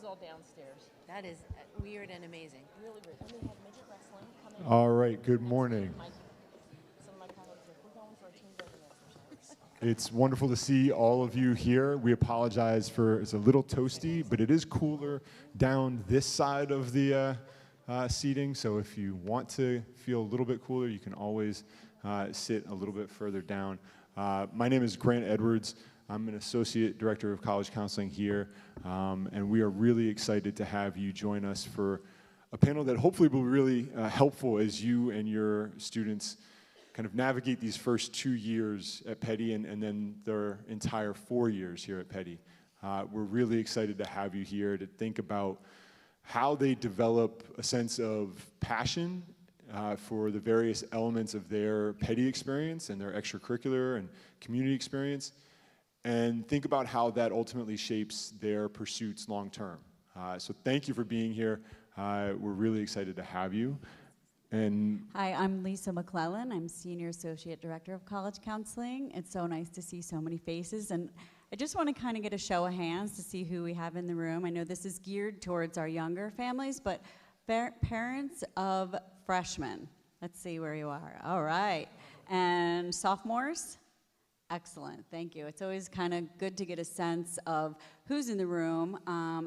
all downstairs. That is weird and amazing. Really weird. And they had midget wrestling coming. All right, good morning. Some of my colleagues are like, we're going for a team building exercise. It's wonderful to see all of you here. We apologize for it's a little toasty, but it is cooler down this side of the seating. So if you want to feel a little bit cooler, you can always sit a little bit further down. My name is Grant Edwards. I'm an Associate Director of College Counseling here, and we are really excited to have you join us for a panel that hopefully will be really helpful as you and your students kind of navigate these first 2 years at Petty and then their entire 4 years here at Petty. We're really excited to have you here to think about how they develop a sense of passion for the various elements of their Petty experience and their extracurricular and community experience, and think about how that ultimately shapes their pursuits long term. So thank you for being here. We're really excited to have you. And hi, I'm Lisa McClellan. I'm Senior Associate Director of College Counseling. It's so nice to see so many faces. And I just want to kind of get a show of hands to see who we have in the room. I know this is geared towards our younger families, but parents of freshmen. Let's see where you are. All right. And sophomores? Excellent, thank you. It's always kind of good to get a sense of who's in the room,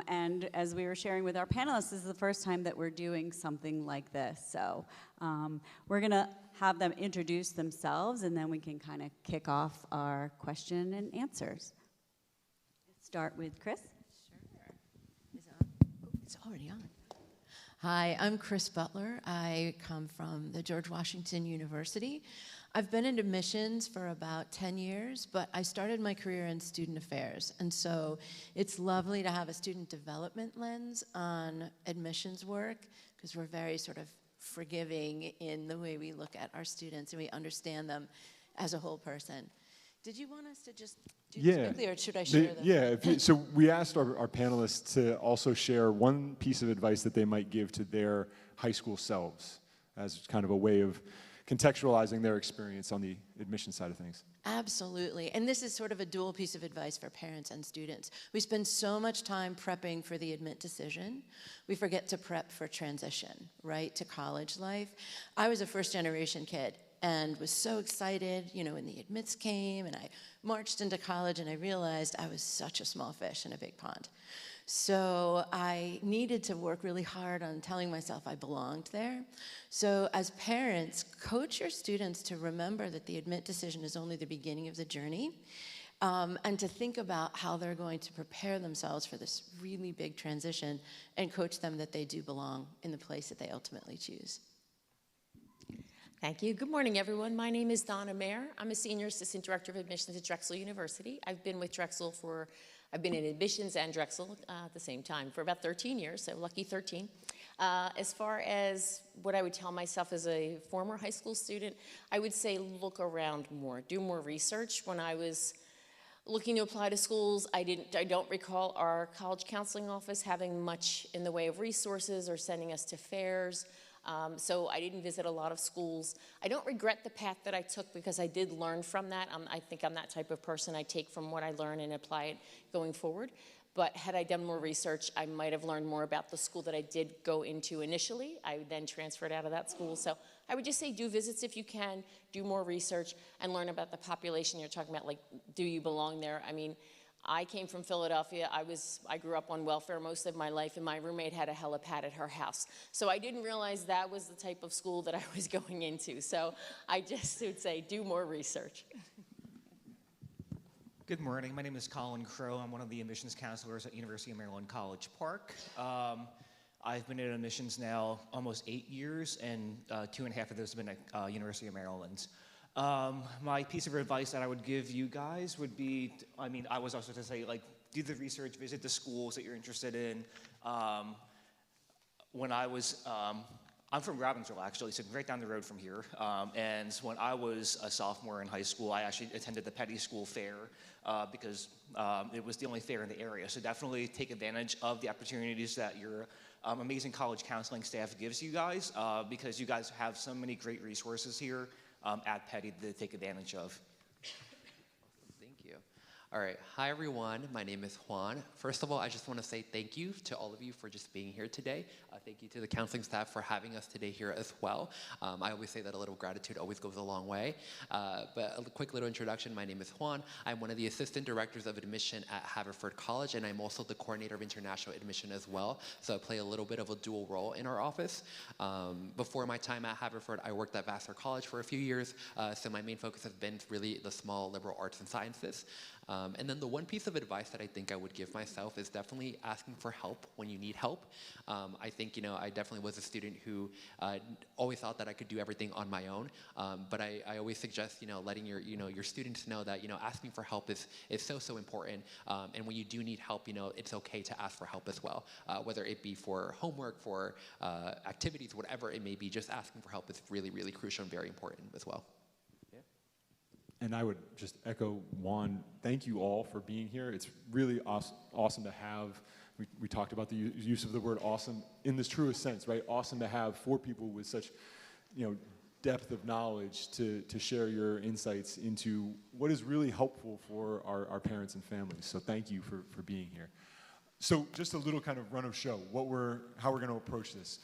and as we were sharing with our panelists, this is the first time that we're doing something like this. So we're gonna have them introduce themselves, and then we can kind of kick off our question and answers. Start with Chris. Sure. Is it on? Oh, it's already on. Hi, I'm Chris Butler. I come from the George Washington University. I've been in admissions for about 10 years, but I started my career in student affairs. And so it's lovely to have a student development lens on admissions work, because we're very sort of forgiving in the way we look at our students and we understand them as a whole person. Did you want us to just do this quickly, or should I share them? Yeah, so we asked our panelists to also share one piece of advice that they might give to their high school selves as kind of a way of contextualizing their experience on the admission side of things. Absolutely, and this is sort of a dual piece of advice for parents and students. We spend so much time prepping for the admit decision, we forget to prep for transition, right, to college life. I was a first-generation kid and was so excited, you know, when the admits came, and I marched into college and I realized I was such a small fish in a big pond. So I needed to work really hard on telling myself I belonged there. So as parents, coach your students to remember that the admit decision is only the beginning of the journey, and to think about how they're going to prepare themselves for this really big transition, and coach them that they do belong in the place that they ultimately choose. Thank you. Good morning, everyone. My name is Donna Mayer. I'm a Senior Assistant Director of Admissions at Drexel University. I've been with Drexel I've been in admissions and Drexel at the same time for about 13 years, so lucky 13. As far as what I would tell myself as a former high school student, I would say look around more, do more research. When I was looking to apply to schools, I don't recall our college counseling office having much in the way of resources or sending us to fairs. So I didn't visit a lot of schools. I don't regret the path that I took, because I did learn from that. I think I'm that type of person. I take from what I learn and apply it going forward. But had I done more research, I might have learned more about the school that I did go into initially. I then transferred out of that school. So I would just say do visits if you can, do more research, and learn about the population you're talking about, like, do you belong there? I mean, I came from Philadelphia. I grew up on welfare most of my life, and my roommate had a helipad at her house. So I didn't realize that was the type of school that I was going into. So I just would say do more research. Good morning. My name is Colin Crow. I'm one of the admissions counselors at University of Maryland College Park. I've been in admissions now almost 8 years, and 2.5 of those have been at University of Maryland. My piece of advice that I would give you guys would be, I was also to say, like, do the research, visit the schools that you're interested in. When I was, I'm from Robbinsville, actually, so right down the road from here. And when I was a sophomore in high school, I actually attended the Petty School Fair because it was the only fair in the area. So definitely take advantage of the opportunities that your amazing college counseling staff gives you guys, because you guys have so many great resources here at Petty to take advantage of. Thank you. All right, hi everyone, my name is Juan. First of all, I just want to say thank you to all of you for just being here today. Thank you to the counseling staff for having us today here as well. I always say that a little gratitude always goes a long way. But a quick little introduction, my name is Juan. I'm one of the assistant directors of admission at Haverford College, and I'm also the coordinator of international admission as well. So I play a little bit of a dual role in our office. Before my time at Haverford, I worked at Vassar College for a few years. So my main focus has been really the small liberal arts and sciences. And then the one piece of advice that I think I would give myself is definitely asking for help when you need help. I think, I definitely was a student who always thought that I could do everything on my own. But I always suggest, letting your students know that, asking for help is so important. And when you do need help, it's okay to ask for help as well. Whether it be for homework, for activities, whatever it may be, just asking for help is really, really crucial and very important as well. And I would just echo Juan, thank you all for being here. It's really awesome to have, we talked about the use of the word awesome in this truest sense, right? Awesome to have 4 people with such, depth of knowledge to share your insights into what is really helpful for our parents and families. So thank you for being here. So just a little kind of run of show, how we're gonna approach this.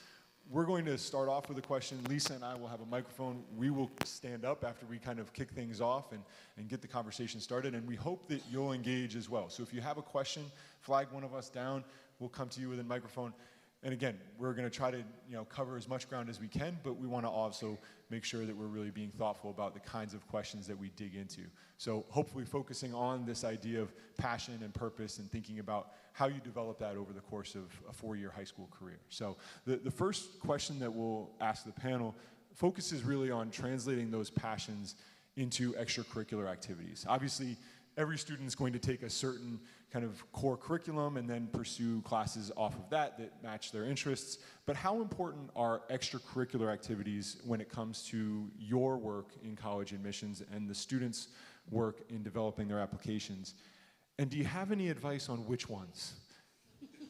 We're going to start off with a question. Lisa and I will have a microphone. We will stand up after we kind of kick things off and get the conversation started, and we hope that you'll engage as well. So if you have a question, flag one of us down. We'll come to you with a microphone. And again, we're going to try to cover as much ground as we can, but we want to also make sure that we're really being thoughtful about the kinds of questions that we dig into. So hopefully focusing on this idea of passion and purpose and thinking about how you develop that over the course of a 4-year high school career. So the first question that we'll ask the panel focuses really on translating those passions into extracurricular activities. Obviously, every student is going to take a certain kind of core curriculum and then pursue classes off of that match their interests. But how important are extracurricular activities when it comes to your work in college admissions and the students' work in developing their applications? And do you have any advice on which ones? Do you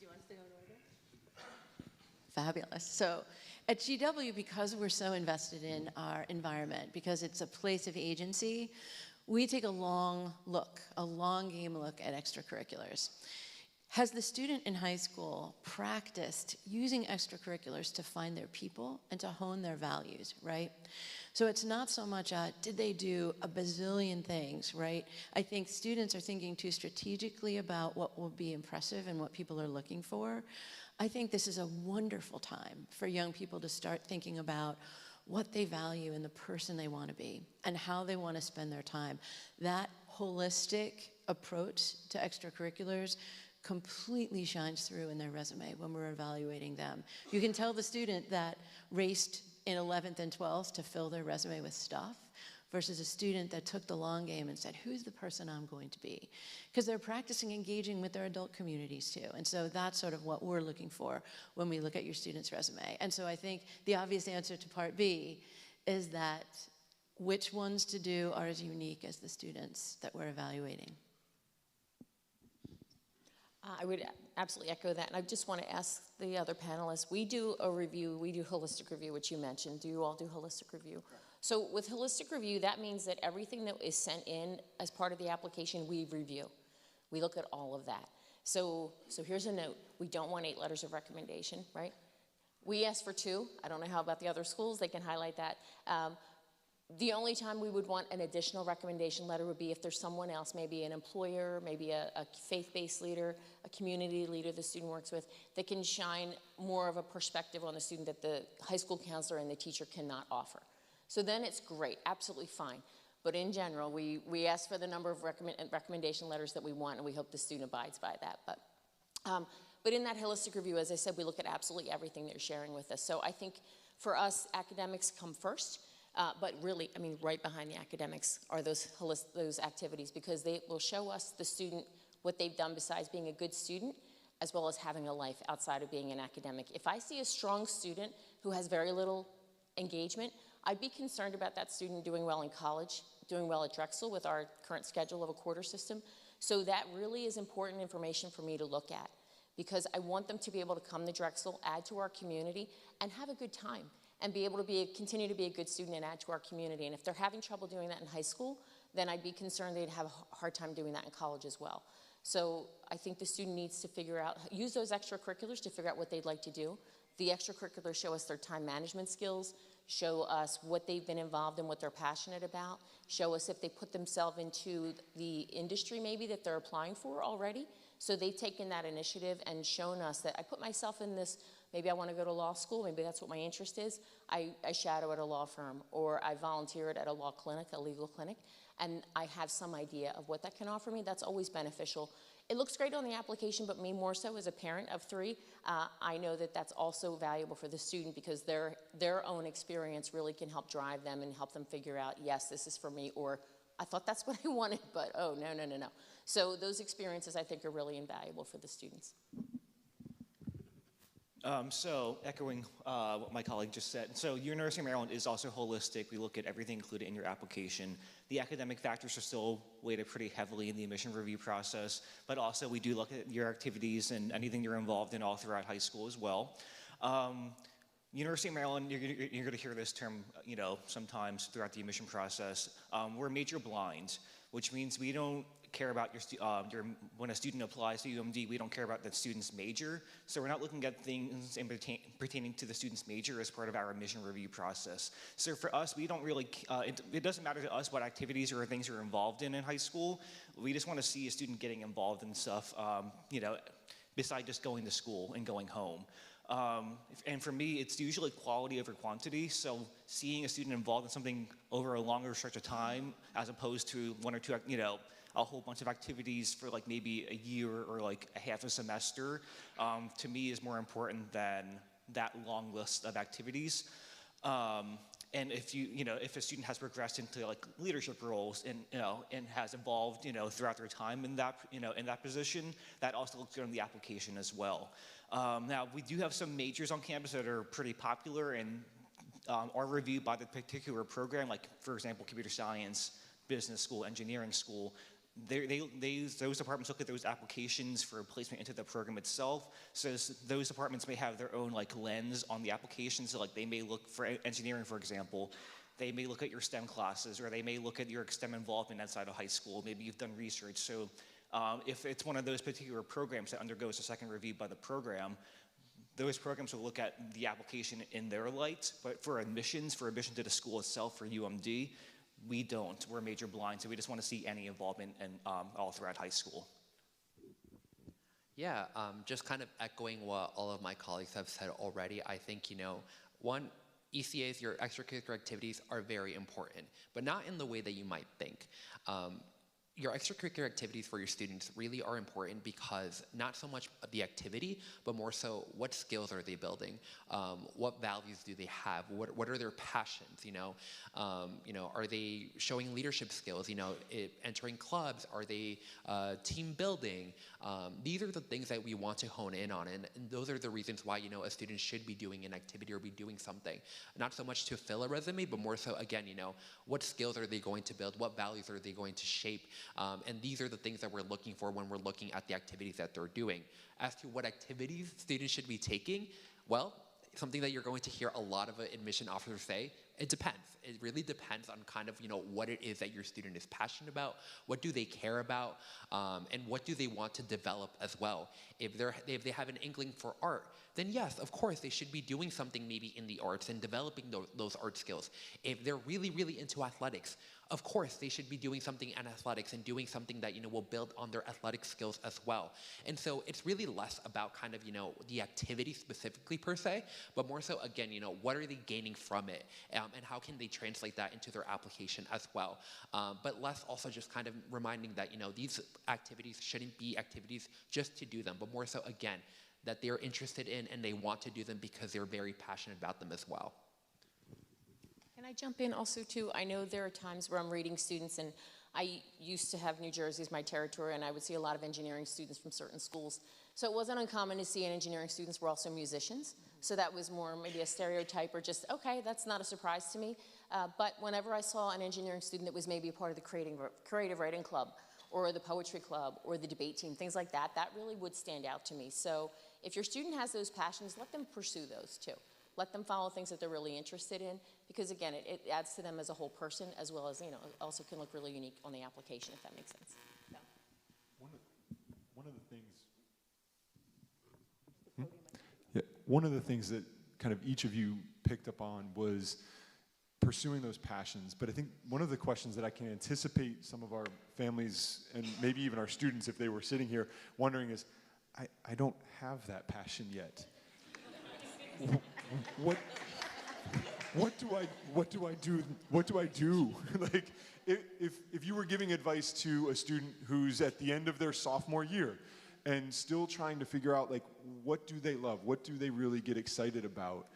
want us to go in order? Fabulous. So at GW, because we're so invested in our environment, because it's a place of agency, we take a long game look at extracurriculars. Has the student in high school practiced using extracurriculars to find their people and to hone their values, right? So it's not so much did they do a bazillion things, right? I think students are thinking too strategically about what will be impressive and what people are looking for. I think this is a wonderful time for young people to start thinking about what they value in the person they want to be and how they want to spend their time. That holistic approach to extracurriculars completely shines through in their resume when we're evaluating them. You can tell the student that raced in 11th and 12th to fill their resume with stuff versus a student that took the long game and said, who's the person I'm going to be? Because they're practicing engaging with their adult communities too. And so that's sort of what we're looking for when we look at your student's resume. And so I think the obvious answer to part B is that which ones to do are as unique as the students that we're evaluating. I would absolutely echo that, and I just want to ask the other panelists, we do a review, we do holistic review, which you mentioned. Do you all do holistic review? Correct. So with holistic review, that means that everything that is sent in as part of the application, we review. We look at all of that. So here's a note. We don't want 8 letters of recommendation, right? We ask for 2. I don't know how about the other schools. They can highlight that. The only time we would want an additional recommendation letter would be if there's someone else, maybe an employer, maybe a faith-based leader, a community leader the student works with, that can shine more of a perspective on the student that the high school counselor and the teacher cannot offer. So then it's great, absolutely fine. But in general, we ask for the number of recommendation letters that we want, and we hope the student abides by that. But in that holistic review, as I said, we look at absolutely everything that you're sharing with us. So I think for us, academics come first. But really, I mean, right behind the academics are those activities, because they will show us, the student, what they've done besides being a good student, as well as having a life outside of being an academic. If I see a strong student who has very little engagement, I'd be concerned about that student doing well in college, doing well at Drexel with our current schedule of a quarter system. So that really is important information for me to look at, because I want them to be able to come to Drexel, add to our community, and have a good time, and be able to continue to be a good student and add to our community. And if they're having trouble doing that in high school, then I'd be concerned they'd have a hard time doing that in college as well. So I think the student needs to figure out, use those extracurriculars to figure out what they'd like to do. The extracurriculars show us their time management skills, show us what they've been involved in, what they're passionate about, show us if they put themselves into the industry maybe that they're applying for already. So they've taken that initiative and shown us that I put myself in this, maybe I want to go to law school, maybe that's what my interest is. I shadow at a law firm, or I volunteered at a law clinic, a legal clinic, and I have some idea of what that can offer me. That's always beneficial. It looks great on the application, but me more so as a parent of 3, I know that that's also valuable for the student because their own experience really can help drive them and help them figure out, yes, this is for me, or I thought that's what I wanted, but oh, no, no, no, no. So those experiences I think are really invaluable for the students. So echoing what my colleague just said, so University of Maryland is also holistic. We look at everything included in your application. The academic factors are still weighted pretty heavily in the admission review process, but also we do look at your activities and anything you're involved in all throughout high school as well. University of Maryland, you're going to hear this term, sometimes throughout the admission process. We're major blind, which means we don't care about when a student applies to UMD, we don't care about the student's major. So we're not looking at things pertaining to the student's major as part of our admission review process. So for us, we don't really, it doesn't matter to us what activities or things you're involved in high school. We just want to see a student getting involved in stuff, besides just going to school and going home. And for me, it's usually quality over quantity. So seeing a student involved in something over a longer stretch of time, as opposed to 1 or 2, a whole bunch of activities for like maybe a year or like a half a semester, to me is more important than that long list of activities. And if if a student has progressed into like leadership roles and has evolved, throughout their time in that position, that also looks good on the application as well. Now we do have some majors on campus that are pretty popular and are reviewed by the particular program, like for example, computer science, business school, engineering school. Those departments look at those applications for placement into the program itself. So those departments may have their own like lens on the application. So like they may look for engineering, for example, they may look at your STEM classes, or they may look at your STEM involvement outside of high school. Maybe you've done research. So if it's one of those particular programs that undergoes a second review by the program, those programs will look at the application in their light. But for admission to the school itself, for UMD, we don't. We're major blind, so we just want to see any involvement all throughout high school. Yeah, just kind of echoing what all of my colleagues have said already. I think, one, ECAs, your extracurricular activities, are very important, but not in the way that you might think. Your extracurricular activities for your students really are important because not so much the activity, but more so what skills are they building? What values do they have? What are their passions? Are they showing leadership skills? Entering clubs? Are they team building? These are the things that we want to hone in on, and those are the reasons why a student should be doing an activity or be doing something. Not so much to fill a resume, but more so again, what skills are they going to build? What values are they going to shape? And these are the things that we're looking for when we're looking at the activities that they're doing. As to what activities students should be taking, well, something that you're going to hear a lot of admission officers say, it depends. It really depends on kind of, what it is that your student is passionate about, what do they care about, and what do they want to develop as well. If they have an inkling for art, then yes, of course, they should be doing something maybe in the arts and developing those art skills. If they're really, really into athletics, of course, they should be doing something in athletics and doing something that, will build on their athletic skills as well. And so it's really less about kind of, the activity specifically per se, but more so, again, what are they gaining from it? And how can they translate that into their application as well? But less also just kind of reminding that, these activities shouldn't be activities just to do them, but more so, again, that they're interested in and they want to do them because they're very passionate about them as well. Can I jump in also too? I know there are times where I'm reading students, and I used to have New Jersey as my territory, and I would see a lot of engineering students from certain schools. So it wasn't uncommon to see engineering students were also musicians. So that was more maybe a stereotype or just, okay, that's not a surprise to me. But whenever I saw an engineering student that was maybe a part of the creative writing club or the poetry club or the debate team, things like that, that really would stand out to me. So if your student has those passions, let them pursue those too. let them follow things that they're really interested in, because again, it adds to them as a whole person, as well as, also can look really unique on the application, if that makes sense. So. One of the things. Yeah, one of the things that kind of each of you picked up on was pursuing those passions. But I think one of the questions that I can anticipate some of our families and maybe even our students, if they were sitting here, wondering is, I don't have that passion yet. What do I do? Like, if you were giving advice to a student who's at the end of their sophomore year and still trying to figure out, like, what do they love? What do they really get excited about?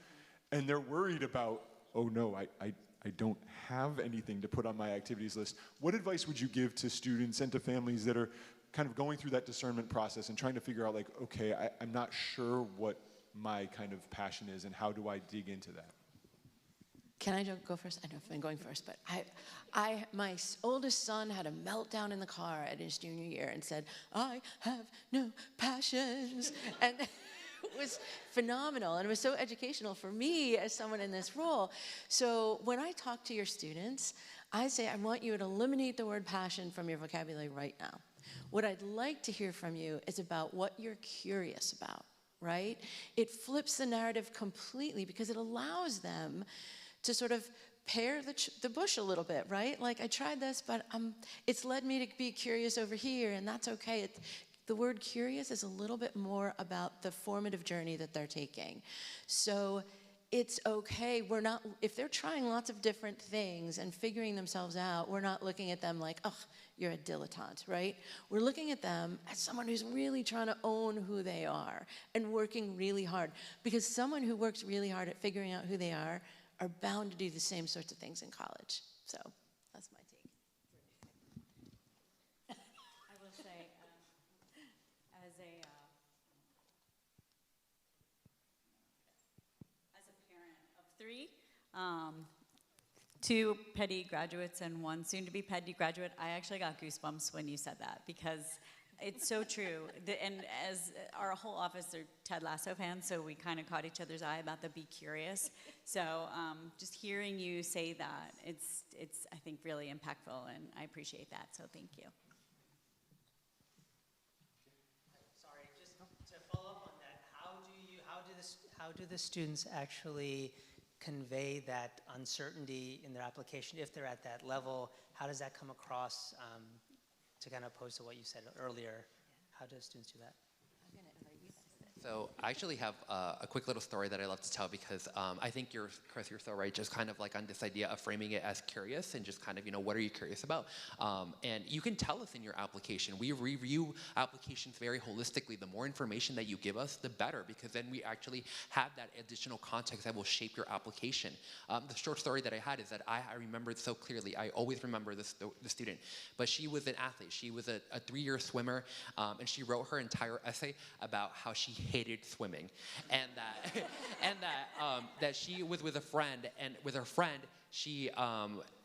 And they're worried about, oh no, I don't have anything to put on my activities list. What advice would you give to students and to families that are kind of going through that discernment process and trying to figure out, like, okay, I'm not sure what my kind of passion is and how do I dig into that? Can I go first? I know I've been going first, but my oldest son had a meltdown in the car at his junior year and said, I have no passions. And it was phenomenal, and it was so educational for me as someone in this role. So when I talk to your students, I say, I want you to eliminate the word passion from your vocabulary right now. What I'd like to hear from you is about what you're curious about, right? It flips the narrative completely because it allows them to sort of pair the bush a little bit, right? Like, I tried this, but it's led me to be curious over here, and that's okay. The word curious is a little bit more about the formative journey that they're taking. So it's okay. If they're trying lots of different things and figuring themselves out, we're not looking at them like, oh, you're a dilettante, right? We're looking at them as someone who's really trying to own who they are and working really hard. Because someone who works really hard at figuring out who they are bound to do the same sorts of things in college. So that's my take. I will say, as a parent of three, 2 Petty graduates and 1 soon-to-be Petty graduate, I actually got goosebumps when you said that, because it's so true. And as our whole office are Ted Lasso fans, so we kind of caught each other's eye about the be curious. So just hearing you say that, it's I think really impactful, and I appreciate that. So thank you. Sorry, just to follow up on that, how do the students actually convey that uncertainty in their application if they're at that level? How does that come across? To kind of oppose to what you said earlier, how do students do that? So I actually have a quick little story that I love to tell because I think Chris, you're so right, just kind of like on this idea of framing it as curious and just kind of, what are you curious about? And you can tell us in your application. We review applications very holistically. The more information that you give us, the better, because then we actually have that additional context that will shape your application. The short story that I had is that I remember it so clearly. I always remember the student, but she was an athlete. She was a 3-year swimmer, and she wrote her entire essay about how she hated swimming, and that she was with a friend, and with her friend she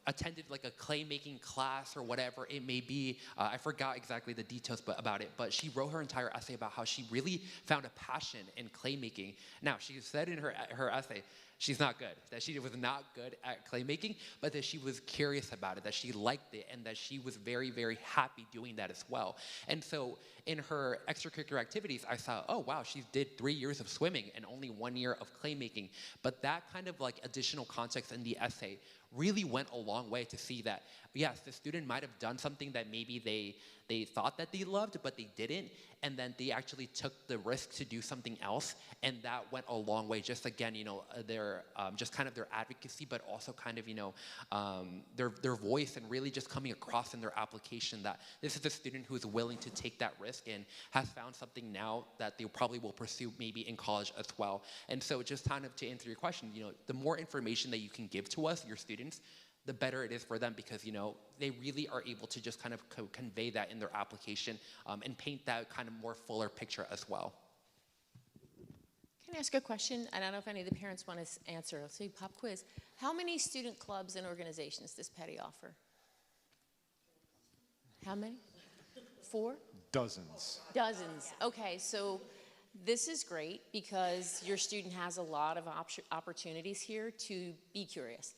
attended like a clay making class or whatever it may be. I forgot exactly the details about it, but she wrote her entire essay about how she really found a passion in clay making. Now, she said in her essay she's not good, that she was not good at clay making, but that she was curious about it, that she liked it, and that she was very, very happy doing that as well. And so in her extracurricular activities, I saw, oh wow, she did 3 years of swimming and only 1 year of clay making. But that kind of like additional context in the essay really went a long way to see that, yes, the student might have done something that maybe they thought that they loved, but they didn't, and then they actually took the risk to do something else, and that went a long way. Just again, their just kind of their advocacy, but also kind of their voice, and really just coming across in their application that this is a student who is willing to take that risk and has found something now that they probably will pursue maybe in college as well. And so just kind of to answer your question, the more information that you can give to us, your students, the better it is for them, because they really are able to just kind of convey that in their application and paint that kind of more fuller picture as well. Can I ask a question? I don't know if any of the parents want to answer. I'll say pop quiz. How many student clubs and organizations does Petty offer? How many? 4? Dozens. Dozens. Okay, so This is great because your student has a lot of opportunities here to be curious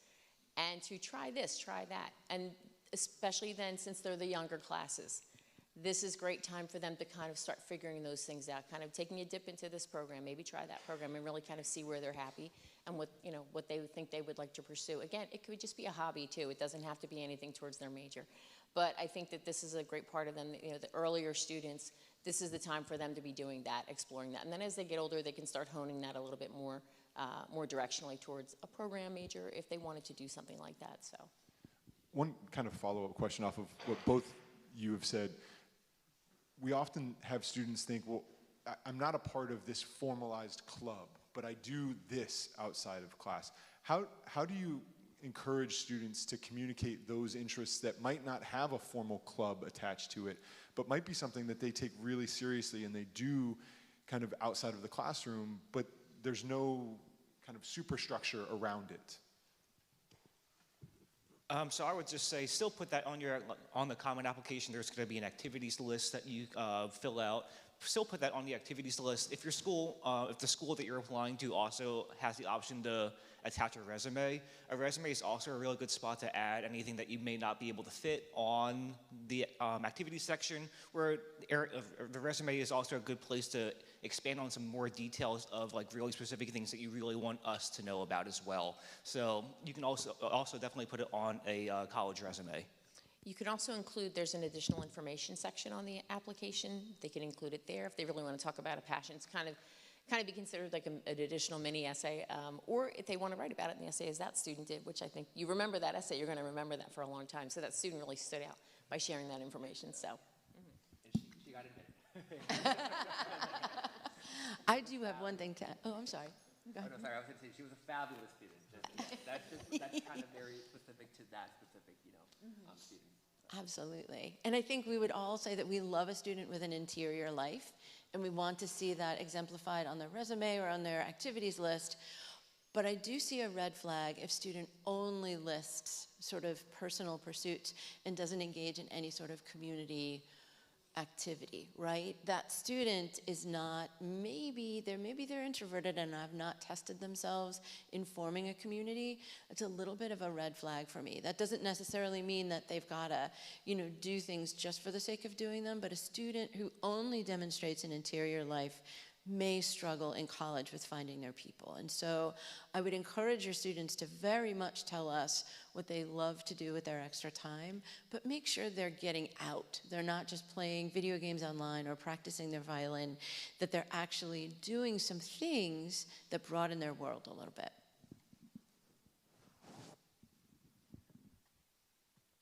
and to try this, try that, and especially then since they're the younger classes. This is great time for them to kind of start figuring those things out, kind of taking a dip into this program, maybe try that program and really kind of see where they're happy and what, you know, what they would think they would like to pursue. Again, it could just be a hobby too. It doesn't have to be anything towards their major. But I think that this is a great part of them, you know, the earlier students, this is the time for them to be doing that, exploring that. And then as they get older, they can start honing that a little bit more, more directionally towards a program major if they wanted to do something like that, so. One kind of follow-up question off of what both you have said. We often have students think, well, I'm not a part of this formalized club, but I do this outside of class. How do you encourage students to communicate those interests that might not have a formal club attached to it, but might be something that they take really seriously and they do kind of outside of the classroom, but there's no kind of superstructure around it? So I would just say, still put that on the Common application. There's going to be an activities list that you fill out. Still put that on the activities list. If your school, if the school that you're applying to also has the option to attach a resume is also a really good spot to add anything that you may not be able to fit on the activities section. Where the resume is also a good place to expand on some more details of like really specific things that you really want us to know about as well. So you can also definitely put it on a college resume. You can also include, there's an additional information section on the application. They can include it there if they really want to talk about a passion. It's kind of be considered like an additional mini essay, or if they want to write about it in the essay as that student did, which I think you remember that essay, you're going to remember that for a long time. So that student really stood out by sharing that information. So. And she got it. I do have one thing to add. Oh, I'm sorry. Go Oh, ahead. no, sorry, I was going to say she was a fabulous student. That's kind of very specific to that specific, student. Absolutely. And I think we would all say that we love a student with an interior life, and we want to see that exemplified on their resume or on their activities list. But I do see a red flag if student only lists sort of personal pursuits and doesn't engage in any sort of community activity, right? That student is not, maybe they're introverted and have not tested themselves in forming a community. It's a little bit of a red flag for me. That doesn't necessarily mean that they've got to, do things just for the sake of doing them, but a student who only demonstrates an interior life may struggle in college with finding their people. And so I would encourage your students to very much tell us what they love to do with their extra time, but make sure they're getting out. They're not just playing video games online or practicing their violin, that they're actually doing some things that broaden their world a little bit.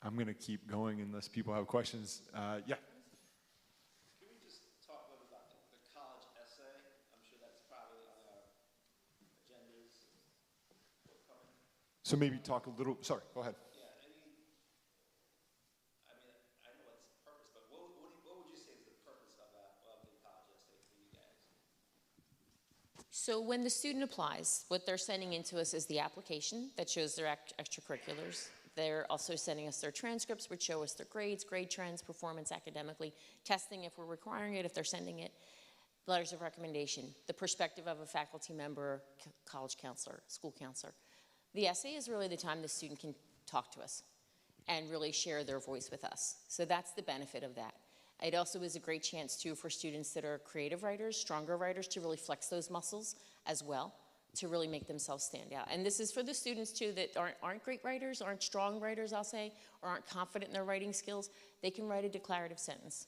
I'm going to keep going unless people have questions. Yeah. So maybe talk a little, sorry, go ahead. Yeah, I know what's the purpose, but what would you say is the purpose of the college essay for you guys? So when the student applies, what they're sending into us is the application that shows their extracurriculars. They're also sending us their transcripts, which show us their grades, grade trends, performance academically, testing if we're requiring it, if they're sending it, letters of recommendation, the perspective of a faculty member, college counselor, school counselor. The essay is really the time the student can talk to us and really share their voice with us. So that's the benefit of that. It also is a great chance too for students that are creative writers, stronger writers, to really flex those muscles as well, to really make themselves stand out. And this is for the students too that aren't great writers, aren't strong writers, I'll say, or aren't confident in their writing skills. They can write a declarative sentence.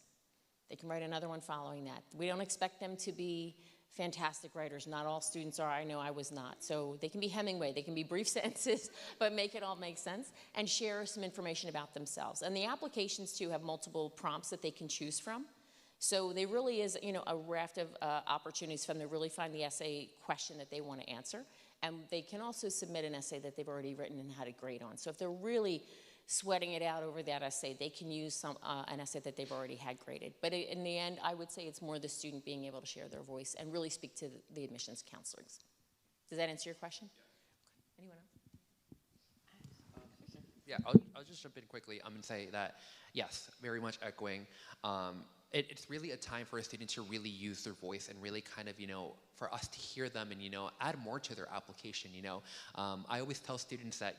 They can write another one following that. We don't expect them to be fantastic writers. Not all students are. I know I was not. So they can be Hemingway. They can be brief sentences, but make it all make sense and share some information about themselves. And the applications, too, have multiple prompts that they can choose from. So there really is, a raft of opportunities for them to really find the essay question that they want to answer. And they can also submit an essay that they've already written and had a grade on. So if they're really sweating it out over that essay, they can use an essay that they've already had graded. But in the end, I would say it's more the student being able to share their voice and really speak to the admissions counselors. Does that answer your question? Yeah. Anyone else? Yeah, I'll just jump in quickly and say that, yes, very much echoing. it's really a time for a student to really use their voice and really kind of, for us to hear them and, add more to their application, I always tell students that,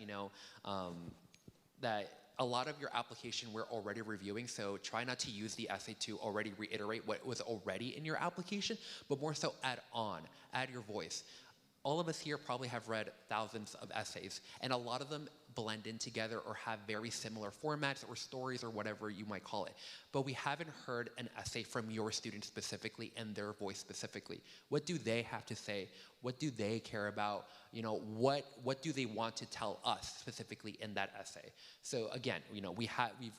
that a lot of your application we're already reviewing, so try not to use the essay to already reiterate what was already in your application, but more so add your voice. All of us here probably have read thousands of essays, and a lot of them blend in together or have very similar formats or stories or whatever you might call it. But we haven't heard an essay from your students specifically and their voice specifically. What do they have to say? What do they care about? What do they want to tell us specifically in that essay? So again, we've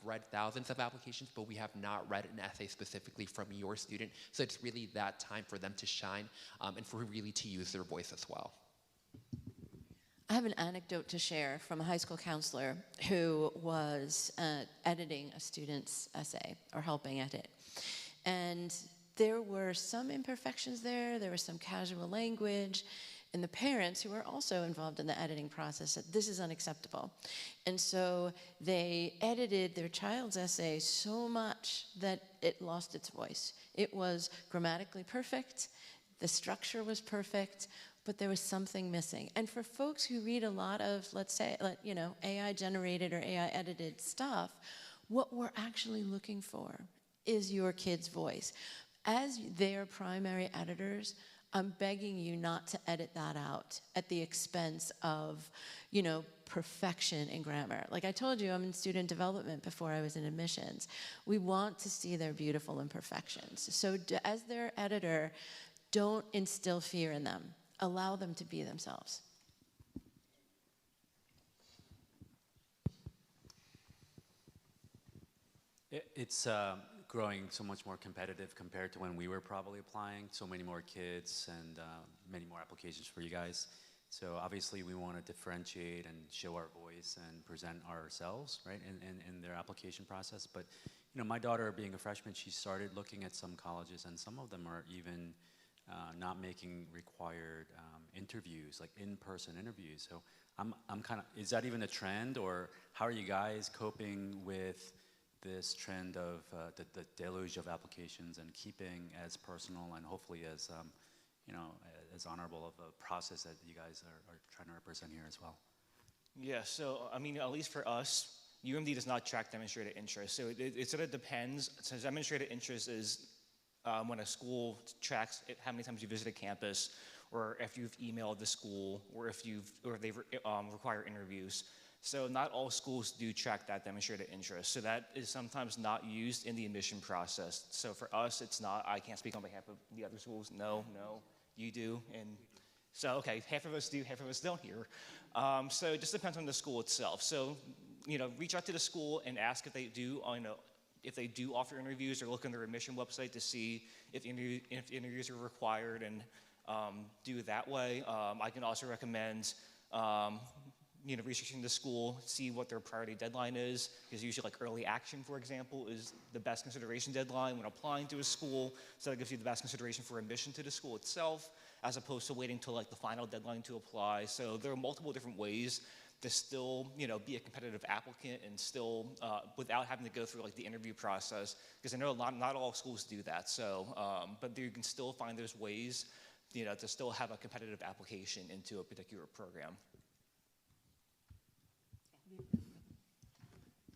read thousands of applications, but we have not read an essay specifically from your student. So it's really that time for them to shine and for really to use their voice as well. I have an anecdote to share from a high school counselor who was editing a student's essay or helping edit. And there were some imperfections there was some casual language, and the parents who were also involved in the editing process said, this is unacceptable. And so they edited their child's essay so much that it lost its voice. It was grammatically perfect, the structure was perfect, but there was something missing. And for folks who read a lot of, let's say, AI generated or AI edited stuff, what we're actually looking for is your kid's voice. As their primary editors, I'm begging you not to edit that out at the expense of, perfection in grammar. Like I told you, I'm in student development before I was in admissions. We want to see their beautiful imperfections. So as their editor, don't instill fear in them. Allow them to be themselves. It's growing so much more competitive compared to when we were probably applying. So many more kids and many more applications for you guys. So obviously we want to differentiate and show our voice and present ourselves, right, in their application process. But, my daughter being a freshman, she started looking at some colleges, and some of them are even not making required interviews, like in-person interviews. So I'm kind of, is that even a trend, or how are you guys coping with this trend of the deluge of applications and keeping as personal and hopefully as, as honorable of a process that you guys are trying to represent here as well? Yeah, so at least for us, UMD does not track demonstrated interest. So it sort of depends. So demonstrated interest is when a school tracks how many times you visited campus, or if you've emailed the school, or if they require interviews. So not all schools do track that demonstrated interest. So that is sometimes not used in the admission process. So for us, it's not. I can't speak on behalf of the other schools. No, you do. And so okay, half of us do, half of us don't here. So it just depends on the school itself. So reach out to the school and ask if they do. If they do offer interviews, or look on their admission website to see if interviews are required, and do it that way. I can also recommend researching the school, see what their priority deadline is, because usually like early action, for example, is the best consideration deadline when applying to a school, so that gives you the best consideration for admission to the school itself, as opposed to waiting till like the final deadline to apply. So there are multiple different ways to still, be a competitive applicant and still, without having to go through like the interview process, because I know not all schools do that. So, but you can still find those ways, to still have a competitive application into a particular program.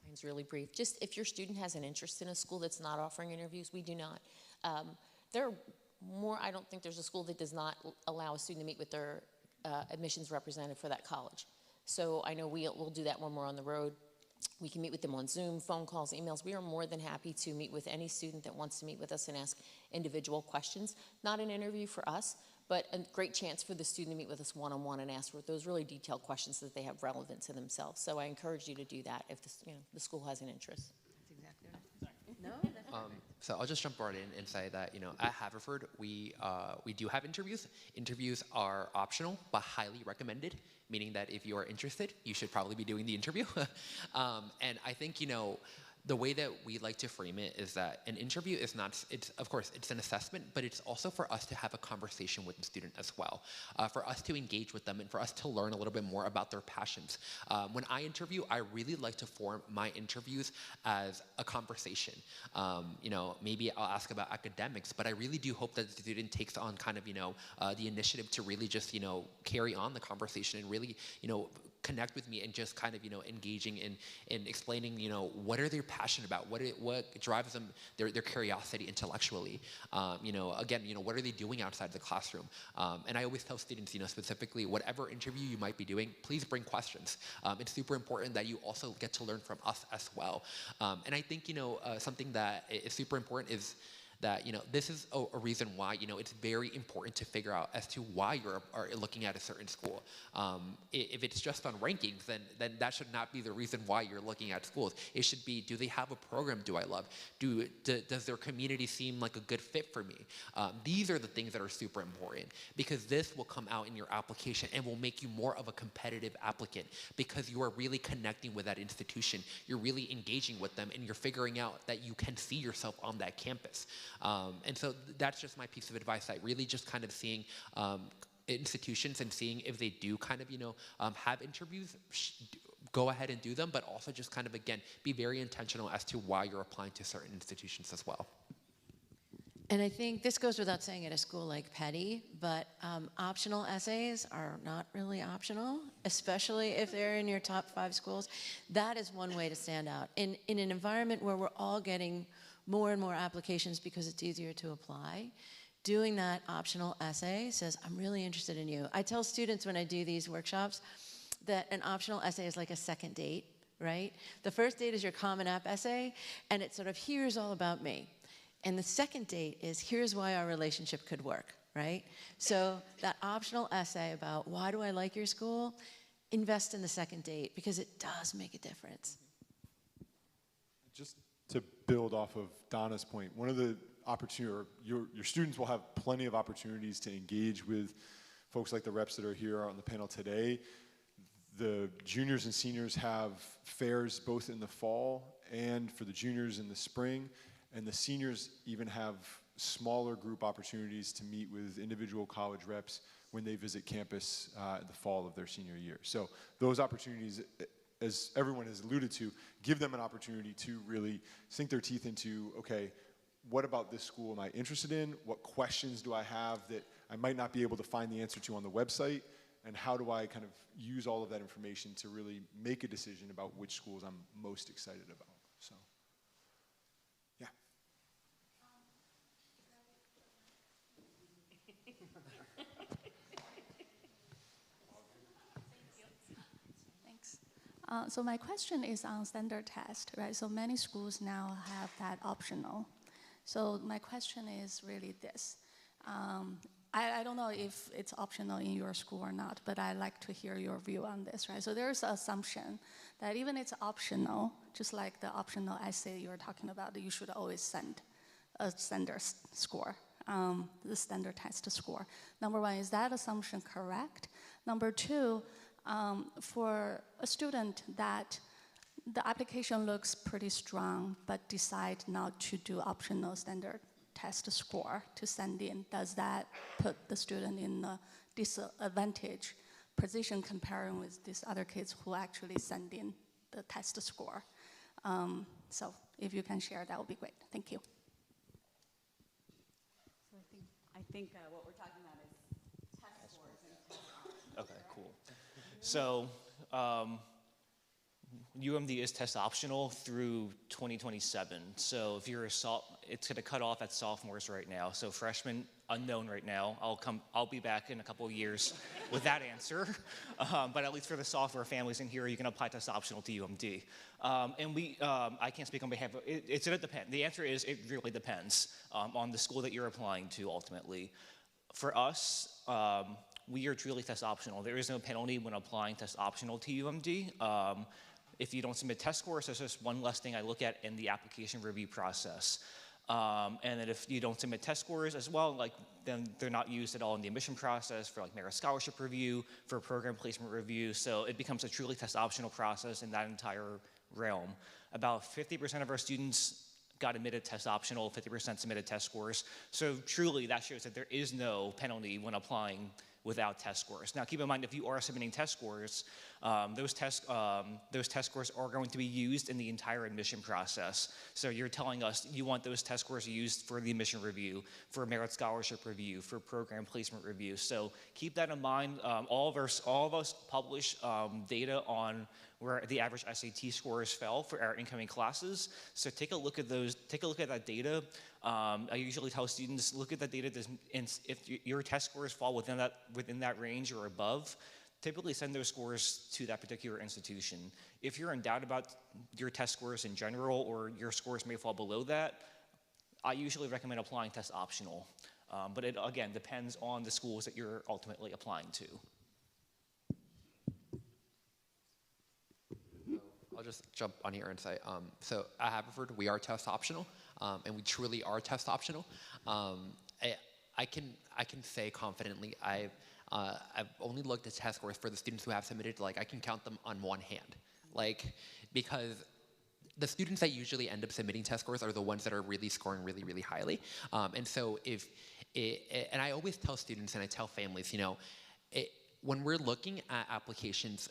Mine's really brief. Just if your student has an interest in a school that's not offering interviews, we do not. There are more, I don't think there's a school that does not allow a student to meet with their admissions representative for that college. So I know we'll do that when we're on the road. We can meet with them on Zoom, phone calls, emails. We are more than happy to meet with any student that wants to meet with us and ask individual questions. Not an interview for us, but a great chance for the student to meet with us one-on-one and ask for those really detailed questions that they have relevant to themselves. So I encourage you to do that if the school has an interest. That's exactly right. No? So I'll just jump right in and say that, at Haverford, we do have interviews. Interviews are optional, but highly recommended, meaning that if you are interested, you should probably be doing the interview. And I think, the way that we like to frame it is that an interview is not, it's of course, it's an assessment, but it's also for us to have a conversation with the student as well, for us to engage with them and for us to learn a little bit more about their passions. When I interview, I really like to form my interviews as a conversation. You know, maybe I'll ask about academics, but I really do hope that the student takes on kind of, you know, the initiative to really just, you know, carry on the conversation and really, you know, connect with me and just kind of, you know, engaging in explaining, you know, what are they passionate about, what drives them, their curiosity intellectually. You know, again, you know, what are they doing outside the classroom? And I always tell students, you know, specifically, whatever interview you might be doing, please bring questions. It's super important that you also get to learn from us as well. And I think, you know, something that is super important is that, you know, this is a reason why, you know, it's very important to figure out as to why you are looking at a certain school. If it's just on rankings, then that should not be the reason why you're looking at schools. It should be, do they have a program do I love? Does their community seem like a good fit for me? These are the things that are super important, because this will come out in your application and will make you more of a competitive applicant, because you are really connecting with that institution. You're really engaging with them, and you're figuring out that you can see yourself on that campus. And so that's just my piece of advice, that really just kind of seeing institutions and seeing if they do kind of, you know, have interviews, go ahead and do them, but also just kind of, again, be very intentional as to why you're applying to certain institutions as well. And I think this goes without saying at a school like Petty, but optional essays are not really optional, especially if they're in your top 5 schools. That is one way to stand out. In an environment where we're all getting more and more applications because it's easier to apply, doing that optional essay says, I'm really interested in you. I tell students when I do these workshops that an optional essay is like a second date, right? The first date is your Common App essay, and it's sort of, here's all about me. And the second date is, here's why our relationship could work, right? So that optional essay about why do I like your school, invest in the second date, because it does make a difference. Just to build off of Donna's point, one of the opportunity, your students will have plenty of opportunities to engage with folks like the reps that are here on the panel today. The juniors and seniors have fairs both in the fall and for the juniors in the spring, and the seniors even have smaller group opportunities to meet with individual college reps when they visit campus in the fall of their senior year. So those opportunities, as everyone has alluded to, give them an opportunity to really sink their teeth into, okay, what about this school am I interested in? What questions do I have that I might not be able to find the answer to on the website? And how do I kind of use all of that information to really make a decision about which schools I'm most excited about? So, yeah. Thanks. So my question is on standard test, right? So many schools now have that optional. So my question is really this. I don't know if it's optional in your school or not, but I'd like to hear your view on this, right? So there's an assumption that even it's optional, just like the optional essay you were talking about, that you should always send a standard score, the standard test score. Number one, is that assumption correct? Number two, for a student that the application looks pretty strong, but decide not to do optional standard test score to send in, does that put the student in a disadvantage position comparing with these other kids who actually send in the test score? So if you can share, that would be great. Thank you. So I think what we're talking about is test scores and test options. Okay, cool. So UMD is test optional through 2027. So if you're it's going to cut off at sophomores right now. So freshmen, unknown right now. I'll be back in a couple of years with that answer. But at least for the sophomore families in here, you can apply test optional to UMD. And I can't speak on behalf of, it's going to depend. The answer is it really depends on the school that you're applying to ultimately. For us, we are truly test optional. There is no penalty when applying test optional to UMD. If you don't submit test scores, there's just one less thing I look at in the application review process. And then if you don't submit test scores as well, then they're not used at all in the admission process for merit scholarship review, for program placement review. So it becomes a truly test optional process in that entire realm. About 50% of our students got admitted test optional, 50% submitted test scores. So truly that shows that there is no penalty when applying without test scores. Now keep in mind, if you are submitting test scores, those test scores are going to be used in the entire admission process. So you're telling us you want those test scores used for the admission review, for merit scholarship review, for program placement review. So keep that in mind. All of us publish data on where the average SAT scores fell for our incoming classes. So take a look at that data. I usually tell students, look at that data, and if your test scores fall within that range or above, typically send those scores to that particular institution. If you're in doubt about your test scores in general, or your scores may fall below that, I usually recommend applying test optional. But it, again, depends on the schools that you're ultimately applying to. I'll just jump on here and say, so at Haverford, we are test optional, and we truly are test optional. I can say confidently, I've only looked at test scores for the students who have submitted, like I can count them on one hand. Like, because the students that usually end up submitting test scores are the ones that are really scoring really, really highly. And so and I always tell students and I tell families, you know, when we're looking at applications,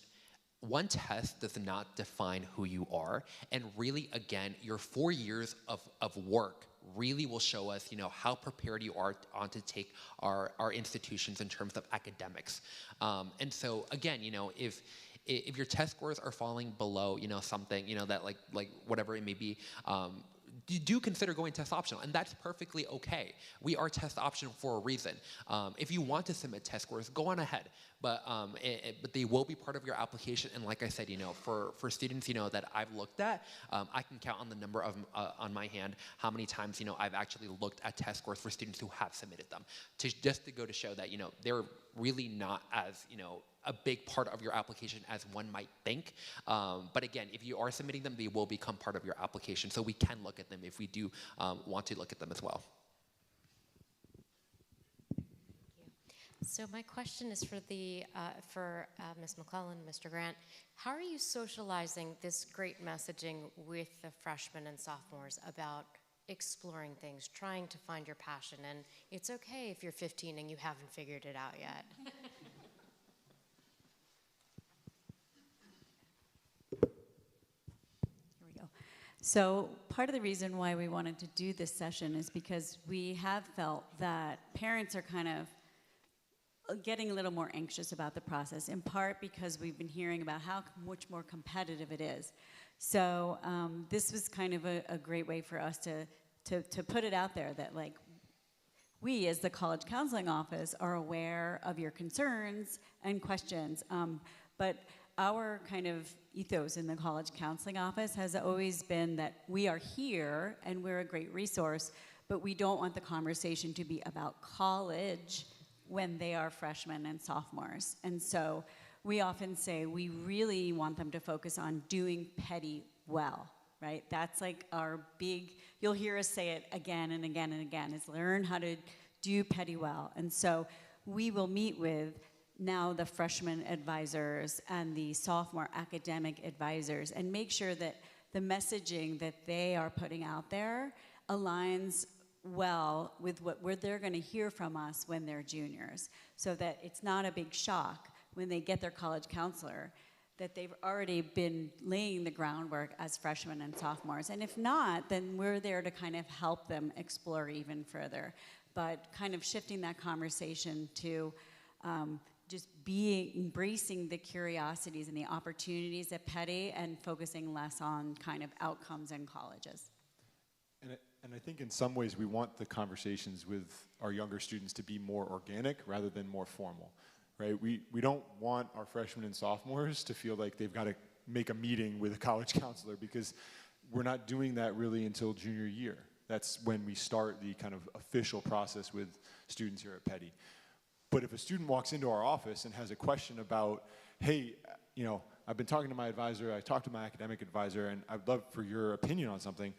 one test does not define who you are, and really, again, your 4 years of work really will show us, you know, how prepared you are on to take our institutions in terms of academics. And so, again, you know, if your test scores are falling below, you know, something, you know, that like whatever it may be, do consider going test optional, and that's perfectly okay. We are test optional for a reason. If you want to submit test scores, go on ahead, but they will be part of your application. And like I said, you know, for students, you know, that I've looked at, I can count on the number of on my hand how many times, you know, I've actually looked at test scores for students who have submitted them, just to go to show that, you know, they're really not as, you know, a big part of your application as one might think. But again, if you are submitting them, they will become part of your application. So we can look at them if we do want to look at them as well. So my question is for Ms. McClellan, Mr. Grant. How are you socializing this great messaging with the freshmen and sophomores about exploring things, trying to find your passion? And it's okay if you're 15 and you haven't figured it out yet. So part of the reason why we wanted to do this session is because we have felt that parents are kind of getting a little more anxious about the process, in part because we've been hearing about how much more competitive it is. So this was kind of a great way for us to put it out there that, like, we as the College Counseling Office are aware of your concerns and questions, but our kind of ethos in the College Counseling Office has always been that we are here and we're a great resource, but we don't want the conversation to be about college when they are freshmen and sophomores. And so we often say we really want them to focus on doing petty well, right? That's like our big, you'll hear us say it again and again and again, is learn how to do petty well. And so we will meet with now the freshman advisors and the sophomore academic advisors and make sure that the messaging that they are putting out there aligns well with what they're going to hear from us when they're juniors, so that it's not a big shock when they get their college counselor that they've already been laying the groundwork as freshmen and sophomores. And if not, then we're there to kind of help them explore even further, but kind of shifting that conversation to just embracing the curiosities and the opportunities at Petty and focusing less on kind of outcomes in colleges. And I think in some ways we want the conversations with our younger students to be more organic rather than more formal, right? We don't want our freshmen and sophomores to feel like they've got to make a meeting with a college counselor, because we're not doing that really until junior year. That's when we start the kind of official process with students here at Petty. But if a student walks into our office and has a question about, hey, you know, I've been talking to my advisor, I talked to my academic advisor, and I'd love for your opinion on something,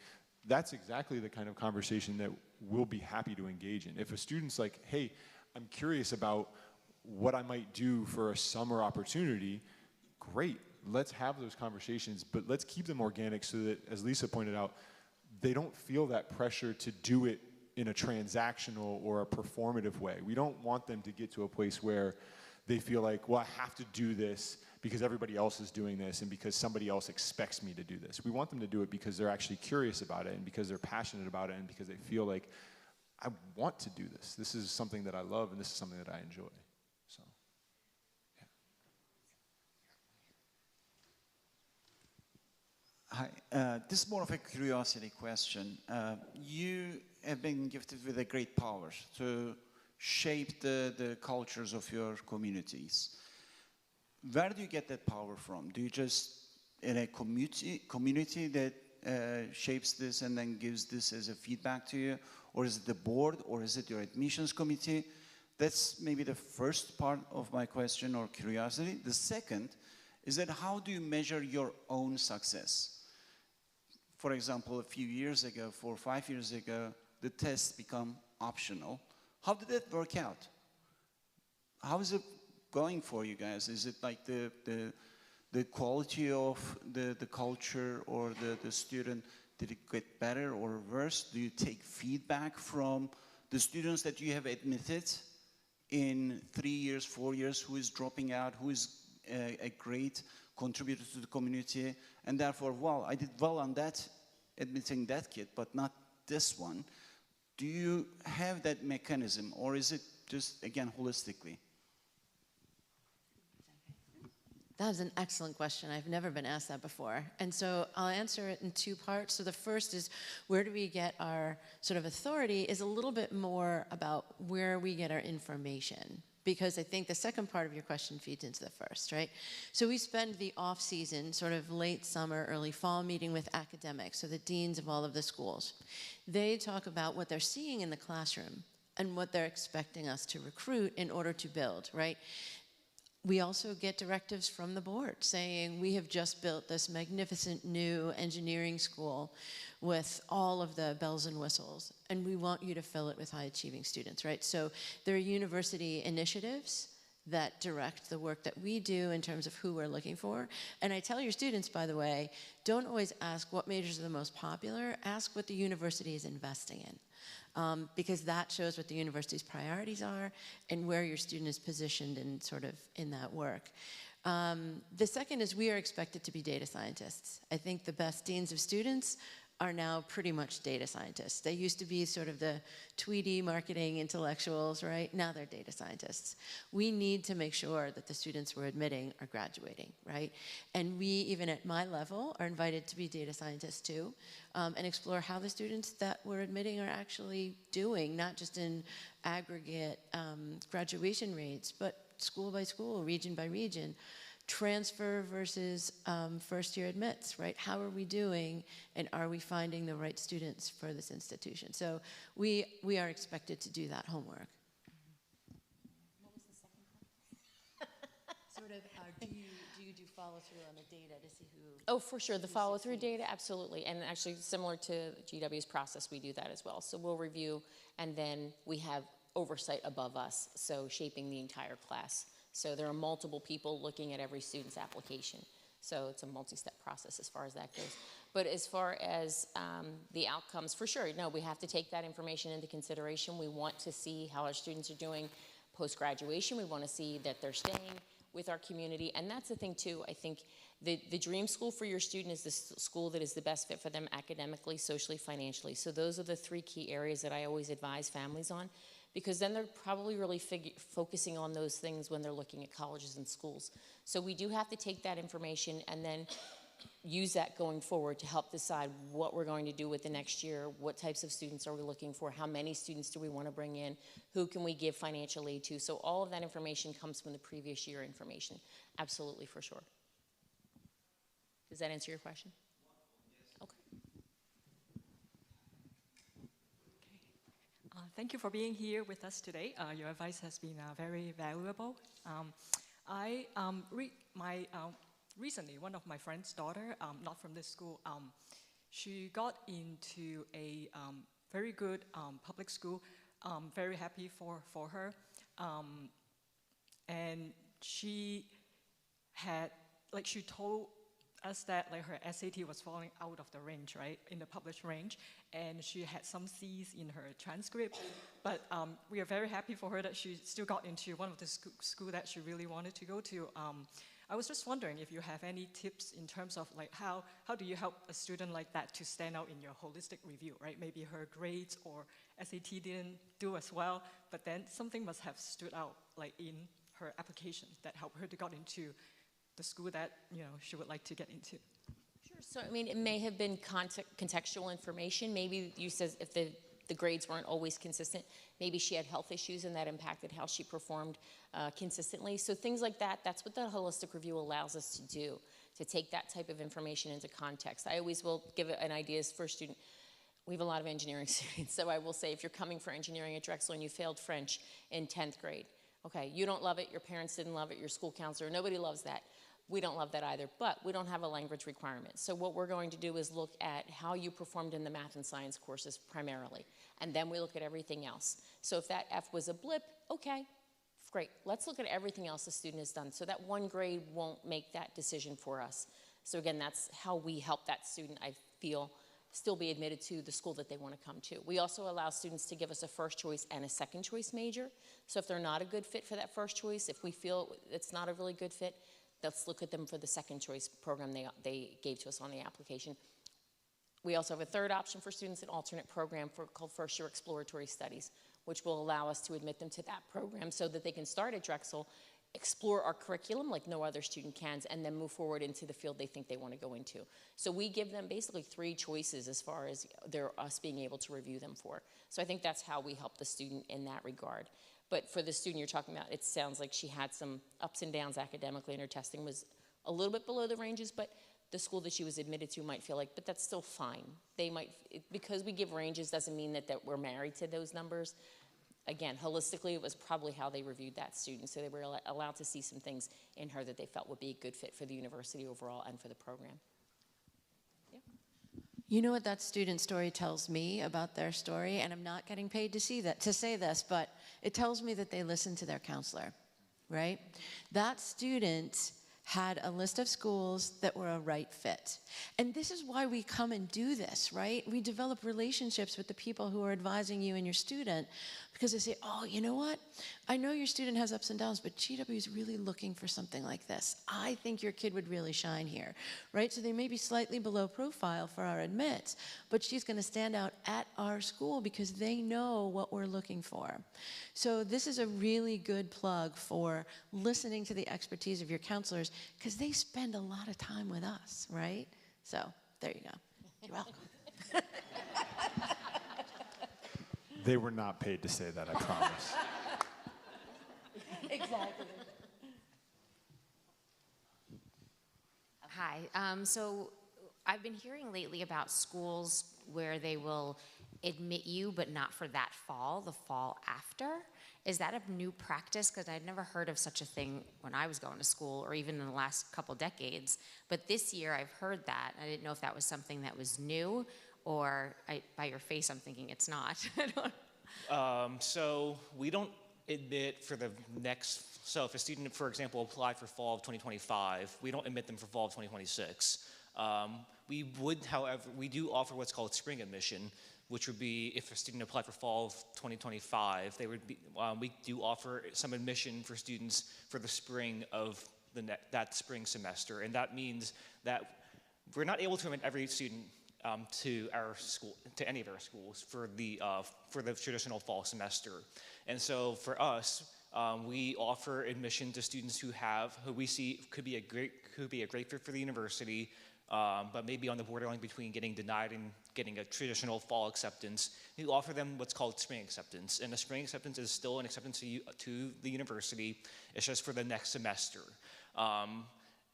that's exactly the kind of conversation that we'll be happy to engage in. If a student's like, hey, I'm curious about what I might do for a summer opportunity, great. let's have those conversations, but let's keep them organic so that, as Lisa pointed out, they don't feel that pressure to do it in a transactional or a performative way. We don't want them to get to a place where they feel like, well, I have to do this because everybody else is doing this and because somebody else expects me to do this. We want them to do it because they're actually curious about it and because they're passionate about it and because they feel like, I want to do this. This is something that I love and this is something that I enjoy. So, yeah. Hi, this is more of a curiosity question. You have been gifted with a great power to shape the cultures of your communities. Where do you get that power from? Do you just, in a community that shapes this and then gives this as a feedback to you? Or is it the board, or is it your admissions committee? That's maybe the first part of my question or curiosity. The second is that how do you measure your own success? For example, a few years ago, 4 or 5 years ago, the tests become optional. How did that work out? How is it going for you guys? Is it like the quality of the culture or the student? Did it get better or worse? Do you take feedback from the students that you have admitted in 3 years, 4 years, who is dropping out, who is a great contributor to the community, and therefore, well, I did well on that, admitting that kid, but not this one. Do you have that mechanism, or is it just, again, holistically? That was an excellent question. I've never been asked that before. And so I'll answer it in 2 parts. So the first is, where do we get our sort of authority, is a little bit more about where we get our information. Because I think the second part of your question feeds into the first, right? So we spend the off season, sort of late summer, early fall, meeting with academics, so the deans of all of the schools. They talk about what they're seeing in the classroom and what they're expecting us to recruit in order to build, right? We also get directives from the board saying, we have just built this magnificent new engineering school with all of the bells and whistles, and we want you to fill it with high-achieving students, right? So there are university initiatives that direct the work that we do in terms of who we're looking for. And I tell your students, by the way, don't always ask what majors are the most popular, ask what the university is investing in. Because that shows what the university's priorities are and where your student is positioned in sort of in that work. The second is we are expected to be data scientists. I think the best deans of students are now pretty much data scientists. They used to be sort of the Tweety marketing intellectuals, right? Now they're data scientists. We need to make sure that the students we're admitting are graduating, right? And we, even at my level, are invited to be data scientists too, and explore how the students that we're admitting are actually doing, not just in aggregate graduation rates, but school by school, region by region. Transfer versus first-year admits, right? How are we doing, and are we finding the right students for this institution? So we are expected to do that homework. What was the second part? Sort of, do you do follow-through on the data to see who? Oh, for sure, the follow-through data, absolutely. And actually, similar to GW's process, we do that as well. So we'll review, and then we have oversight above us, so shaping the entire class. So there are multiple people looking at every student's application. So it's a multi-step process as far as that goes. But as far as the outcomes, for sure, no, we have to take that information into consideration. We want to see how our students are doing post-graduation. We want to see that they're staying with our community. And that's the thing too, I think the dream school for your student is the school that is the best fit for them academically, socially, financially. So those are the 3 key areas that I always advise families on, because then they're probably really focusing on those things when they're looking at colleges and schools. So we do have to take that information and then use that going forward to help decide what we're going to do with the next year, what types of students are we looking for, how many students do we want to bring in, who can we give financial aid to. So all of that information comes from the previous year information. Absolutely, for sure. Does that answer your question? Okay. Thank you for being here with us today. Your advice has been very valuable. Recently, one of my friend's daughter, not from this school, she got into a very good public school. Very happy for her. And she had like she told us that like her SAT was falling out of the range, right, in the published range, and she had some C's in her transcript. But we are very happy for her that she still got into one of the school that she really wanted to go to. I was just wondering if you have any tips in terms of like how do you help a student like that to stand out in your holistic review, right? Maybe her grades or SAT didn't do as well, but then something must have stood out like in her application that helped her to get into the school that she would like to get into. Sure. So I mean, it may have been contextual information. Maybe you said if the grades weren't always consistent, maybe she had health issues and that impacted how she performed consistently. So things like that, that's what the holistic review allows us to do, to take that type of information into context. I always will give an idea for a student. We have a lot of engineering students, so I will say if you're coming for engineering at Drexel and you failed French in 10th grade, okay, you don't love it, your parents didn't love it, your school counselor, nobody loves that. We don't love that either, but we don't have a language requirement. So what we're going to do is look at how you performed in the math and science courses primarily, and then we look at everything else. So if that F was a blip, okay, great. Let's look at everything else the student has done. So that one grade won't make that decision for us. So again, that's how we help that student, I feel, still be admitted to the school that they want to come to. We also allow students to give us a first choice and a second choice major. So if they're not a good fit for that first choice, if we feel it's not a really good fit, let's look at them for the second choice program they gave to us on the application. We also have a third option for students, an alternate program called First Year Exploratory Studies, which will allow us to admit them to that program so that they can start at Drexel, explore our curriculum like no other student can, and then move forward into the field they think they want to go into. So we give them basically 3 choices as far as us being able to review them for. So I think that's how we help the student in that regard. But for the student you're talking about, it sounds like she had some ups and downs academically, and her testing was a little bit below the ranges, but the school that she was admitted to might feel like, but that's still fine. They might, because we give ranges doesn't mean that we're married to those numbers. Again, holistically, it was probably how they reviewed that student, so they were allowed to see some things in her that they felt would be a good fit for the university overall and for the program. You know what that student story tells me about their story, and I'm not getting paid to say this, but it tells me that they listened to their counselor, right? That student had a list of schools that were a right fit. And this is why we come and do this, right? We develop relationships with the people who are advising you and your student, because they say, oh, you know what? I know your student has ups and downs, but GW is really looking for something like this. I think your kid would really shine here, right? So they may be slightly below profile for our admits, but she's gonna stand out at our school because they know what we're looking for. So this is a really good plug for listening to the expertise of your counselors, because they spend a lot of time with us, right? So there you go. You're welcome. They were not paid to say that, I promise. Exactly. Hi. So I've been hearing lately about schools where they will admit you, but not for that fall, the fall after. Is that a new practice? Because I'd never heard of such a thing when I was going to school, or even in the last couple decades. But this year I've heard that. I didn't know if that was something that was new, or by your face I'm thinking it's not. So we don't admit for the next, so if a student, for example, applied for fall of 2025, we don't admit them for fall of 2026. We would, however, we do offer what's called spring admission, which would be if a student applied for fall of 2025, they would be, we do offer some admission for students for the spring of that spring semester. And that means that we're not able to admit every student to our school, to any of our schools for the traditional fall semester. And so for us, we offer admission to students who we see could be a great fit for the university, but maybe on the borderline between getting denied and getting a traditional fall acceptance. We offer them what's called spring acceptance, and the spring acceptance is still an acceptance to the university. It's just for the next semester.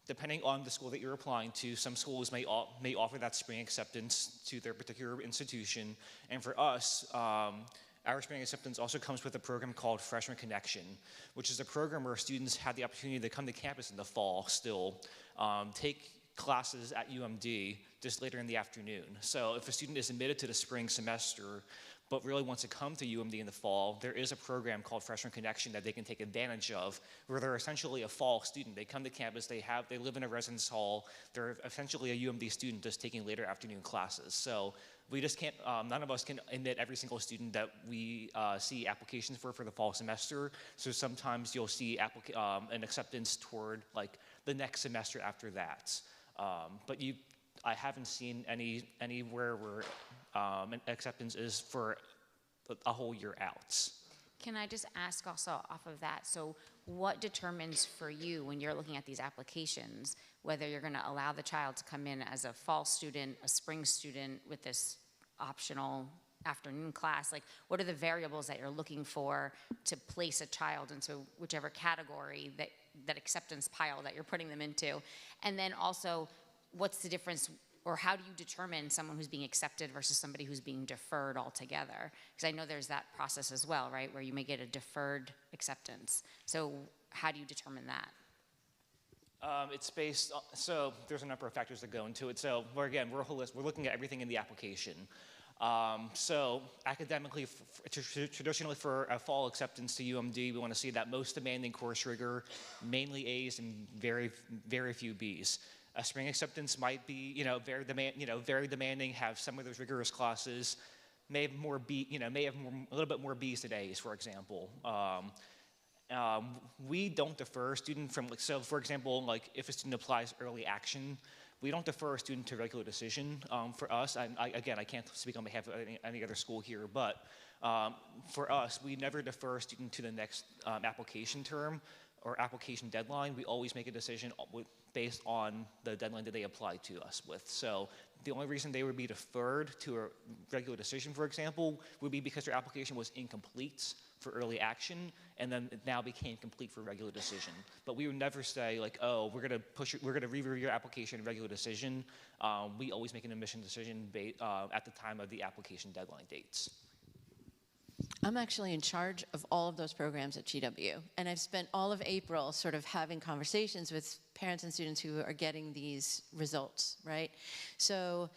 Depending on the school that you're applying to, some schools may offer that spring acceptance to their particular institution. And for us, our spring acceptance also comes with a program called Freshman Connection, which is a program where students have the opportunity to come to campus in the fall still, take classes at UMD just later in the afternoon. So if a student is admitted to the spring semester, but really wants to come to UMD in the fall, there is a program called Freshman Connection that they can take advantage of, where they're essentially a fall student. They come to campus, they live in a residence hall, they're essentially a UMD student just taking later afternoon classes. So we just can't, none of us can admit every single student that we see applications for the fall semester. So sometimes you'll see an acceptance toward like the next semester after that. But I haven't seen anywhere where an acceptance is for a whole year out. Can I just ask also off of that, so what determines for you when you're looking at these applications, whether you're gonna allow the child to come in as a fall student, a spring student with this optional afternoon class? Like, what are the variables that you're looking for to place a child into whichever category that acceptance pile that you're putting them into? And then also, what's the difference, or how do you determine someone who's being accepted versus somebody who's being deferred altogether? Because I know there's that process as well, right, where you may get a deferred acceptance. So how do you determine that? It's based on, so there's a number of factors that go into it. So we're looking at everything in the application. So academically, traditionally for a fall acceptance to UMD, we want to see that most demanding course rigor, mainly A's and very, very few B's. A spring acceptance might be, very demanding, have some of those rigorous classes, may have a little bit more B's than A's, for example. We don't defer a student from, so for example, like if a student applies early action, we don't defer a student to regular decision. For us, again, I can't speak on behalf of any other school here, but for us, we never defer a student to the next application term or application deadline. We always make a decision based on the deadline that they apply to us with. So the only reason they would be deferred to a regular decision, for example, would be because their application was incomplete for early action, and then it now became complete for regular decision. But we would never say like, oh, we're gonna review your application in regular decision. We always make an admission decision at the time of the application deadline dates. I'm actually in charge of all of those programs at GW, and I've spent all of April sort of having conversations with parents and students who are getting these results, right? So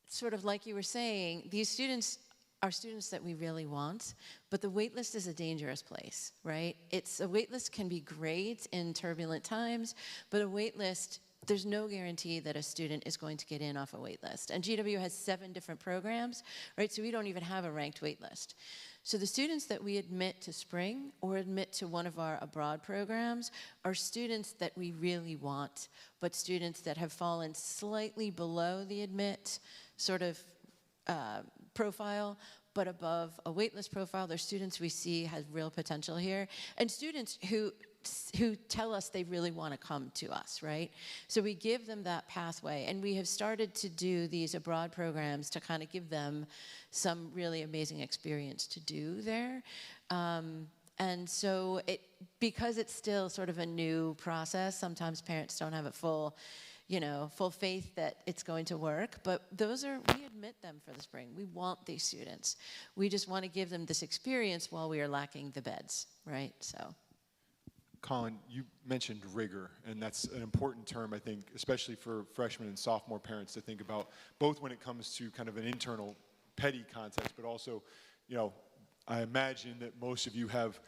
sort of like you were saying, these students are students that we really want, but the waitlist is a dangerous place, right? A waitlist can be great in turbulent times, but a waitlist, there's no guarantee that a student is going to get in off a wait list. And GW has 7 different programs, right? So we don't even have a ranked wait list. So the students that we admit to spring or admit to one of our abroad programs are students that we really want, but students that have fallen slightly below the admit sort of profile, but above a waitlist profile. They're students we see have real potential here, and students who tell us they really want to come to us, right? So we give them that pathway, and we have started to do these abroad programs to kind of give them some really amazing experience to do there. And so because it's still sort of a new process, sometimes parents don't have a full faith that it's going to work, but we admit them for the spring. We want these students. We just want to give them this experience while we are lacking the beds, right? So. Colin, you mentioned rigor, and that's an important term, I think, especially for freshmen and sophomore parents to think about, both when it comes to kind of an internal petty context, but also, I imagine that most of you have,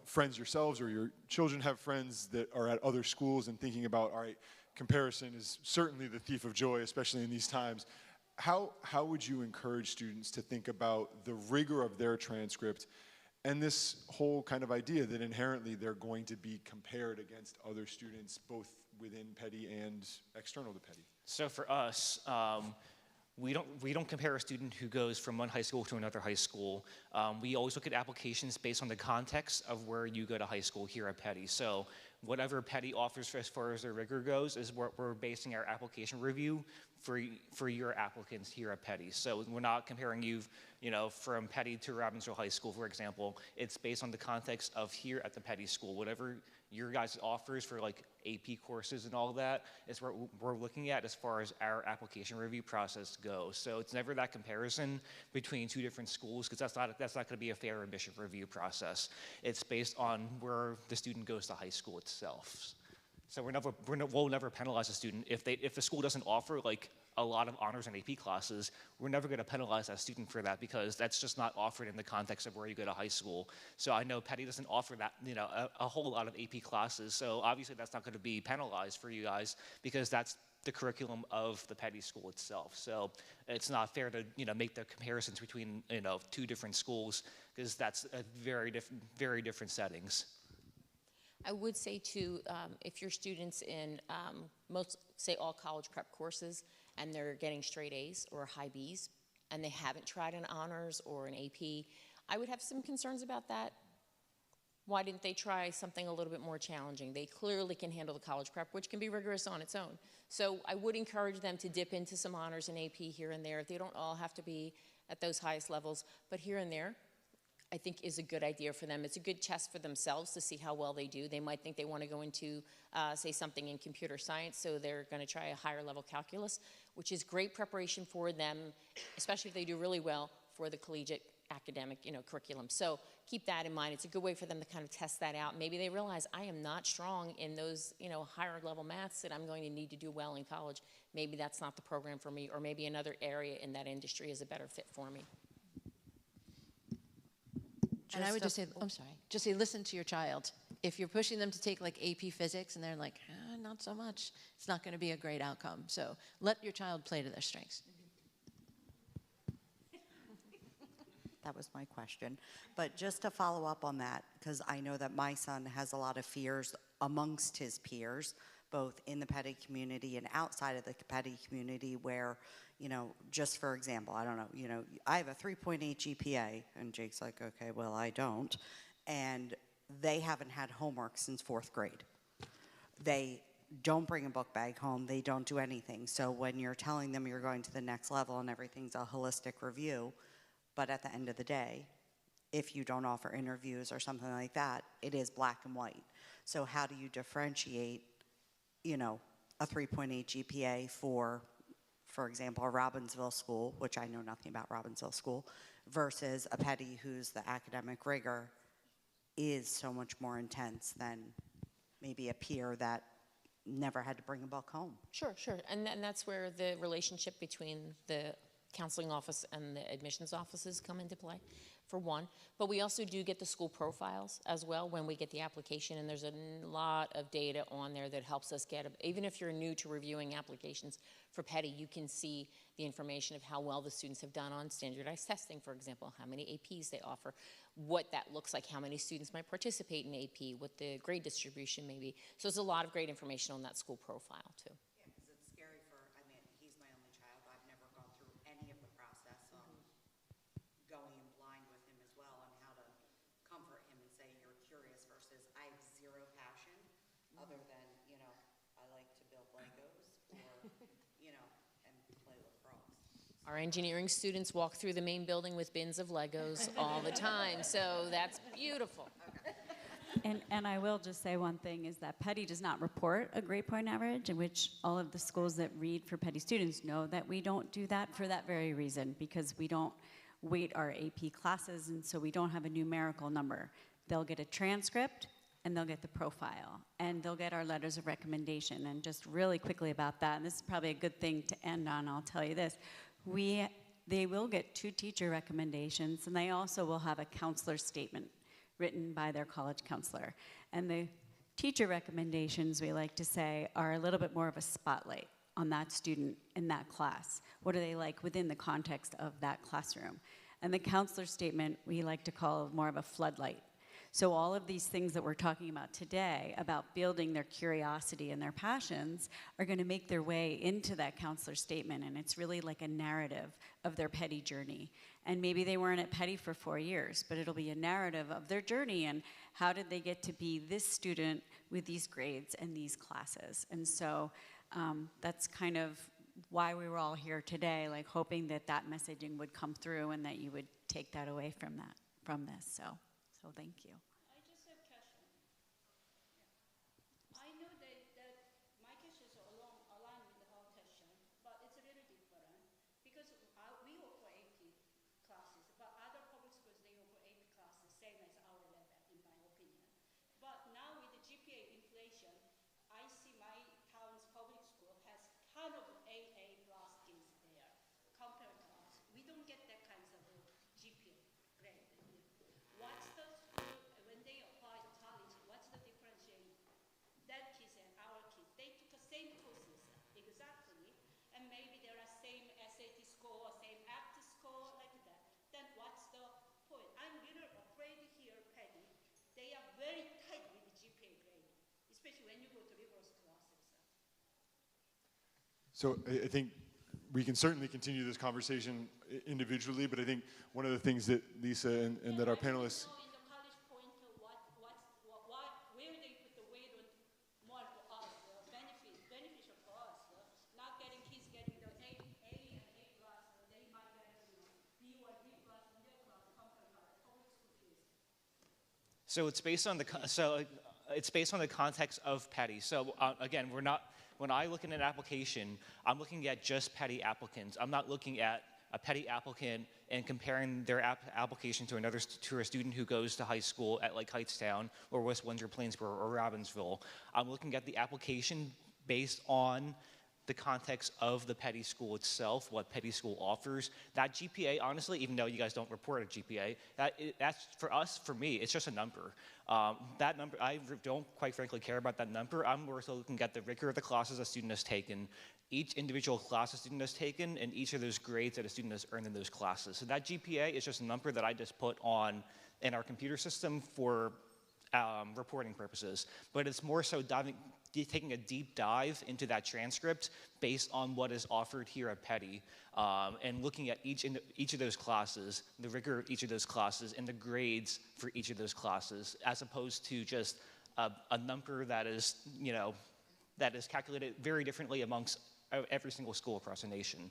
friends yourselves, or your children have friends that are at other schools, and thinking about, all right, comparison is certainly the thief of joy, especially in these times. How would you encourage students to think about the rigor of their transcript and this whole kind of idea that inherently they're going to be compared against other students, both within Petty and external to Petty? So for us, we don't compare a student who goes from one high school to another high school. We always look at applications based on the context of where you go to high school here at Petty. So whatever Petty offers as far as their rigor goes is what we're basing our application review for your applicants here at Petty. So we're not comparing you, from Petty to Robbinsville High School, for example. It's based on the context of here at the Petty school. Whatever your guys' offers for like AP courses and all that is what we're looking at as far as our application review process goes. So it's never that comparison between 2 different schools, because that's not going to be a fair admission review process. It's based on where the student goes to high school itself. So we'll never penalize a student if the school doesn't offer like a lot of honors and AP classes, we're never going to penalize that student for that because that's just not offered in the context of where you go to high school. So I know Petty doesn't offer that, a whole lot of AP classes. So obviously that's not going to be penalized for you guys because that's the curriculum of the Petty school itself. So it's not fair to, make the comparisons between, two different schools because that's a very different settings. I would say too, if your students in say all college prep courses and they're getting straight A's or high B's and they haven't tried an honors or an AP, I would have some concerns about that. Why didn't they try something a little bit more challenging? They clearly can handle the college prep, which can be rigorous on its own. So I would encourage them to dip into some honors and AP here and there. They don't all have to be at those highest levels, but here and there, I think is a good idea for them. It's a good test for themselves to see how well they do. They might think they want to go into, say, something in computer science, so they're going to try a higher level calculus, which is great preparation for them, especially if they do really well for the collegiate academic, curriculum. So keep that in mind. It's a good way for them to kind of test that out. Maybe they realize I am not strong in those, higher level maths that I'm going to need to do well in college. Maybe that's not the program for me, or maybe another area in that industry is a better fit for me. And I would just say, I'm sorry, just say listen to your child. If you're pushing them to take like AP physics and they're like, not so much, it's not going to be a great outcome. So let your child play to their strengths. That was my question. But just to follow up on that, because I know that my son has a lot of fears amongst his peers, both in the Petty community and outside of the Petty community where, just for example, I don't know, I have a 3.8 GPA, and Jake's like, okay, well, I don't. And they haven't had homework since 4th grade. They don't bring a book bag home. They don't do anything. So when you're telling them you're going to the next level and everything's a holistic review, but at the end of the day, if you don't offer interviews or something like that, it is black and white. So how do you differentiate, a 3.8 GPA for example, a Robbinsville school, which I know nothing about Robbinsville school, versus a Petty whose the academic rigor is so much more intense than maybe a peer that never had to bring a book home? Sure. And that's where the relationship between the counseling office and the admissions offices come into play, for one. But we also do get the school profiles as well when we get the application, and there's a lot of data on there that helps us get, even if you're new to reviewing applications for Petty, you can see the information of how well the students have done on standardized testing, for example, how many APs they offer, what that looks like, how many students might participate in AP, what the grade distribution may be. So there's a lot of great information on that school profile, too. Other than, I like to build Legos or, and play lacrosse. Our engineering students walk through the main building with bins of Legos all the time, so that's beautiful. And I will just say one thing is that Petty does not report a grade point average, in which all of the schools that read for Petty students know that we don't do that for that very reason, because we don't weight our AP classes, and so we don't have a numerical number. They'll get a transcript, and they'll get the profile, and they'll get our letters of recommendation. And just really quickly about that, and this is probably a good thing to end on, I'll tell you this. They will get 2 teacher recommendations, and they also will have a counselor statement written by their college counselor. And the teacher recommendations, we like to say, are a little bit more of a spotlight on that student in that class. What are they like within the context of that classroom? And the counselor statement, we like to call more of a floodlight. So all of these things that we're talking about today, about building their curiosity and their passions, are going to make their way into that counselor statement, and it's really like a narrative of their Petty journey. And maybe they weren't at Petty for 4 years, but it'll be a narrative of their journey and how did they get to be this student with these grades and these classes. And so that's kind of why we were all here today, like hoping that that messaging would come through and that you would take that away from this. So thank you. I just have a question. I know that my case is aligned with the whole question, but it's a little different because we offer AP classes, but other public schools, they offer AP classes same as our level, in my opinion. But now with the GPA inflation, I see my town's public school has kind of AA plus So I think we can certainly continue this conversation individually, but I think one of the things that Lisa and that our panelists. In the college point, where they put the weight on more for us, beneficial for us, not getting kids getting the A and A plus, they might get B or B plus in their class compared to public school kids. So it's based on the it's based on the context of PETI. So again, when I look at an application, I'm looking at just PETI applicants. I'm not looking at a PETI applicant and comparing their application to a student who goes to high school at like Hightstown or West Windsor, Plainsboro, or Robbinsville. I'm looking at the application based on the context of the PETI school itself, what PETI school offers. That GPA, honestly, even though you guys don't report a GPA, that's for us, for me, it's just a number. That number, I don't quite frankly care about that number. I'm more so looking at the rigor of the classes a student has taken, each individual class a student has taken, and each of those grades that a student has earned in those classes. So that GPA is just a number that I just put on in our computer system for reporting purposes. But it's more so taking a deep dive into that transcript based on what is offered here at PETI, and looking at each of those classes, the rigor of each of those classes, and the grades for each of those classes, as opposed to just a number that is, that is calculated very differently amongst every single school across the nation.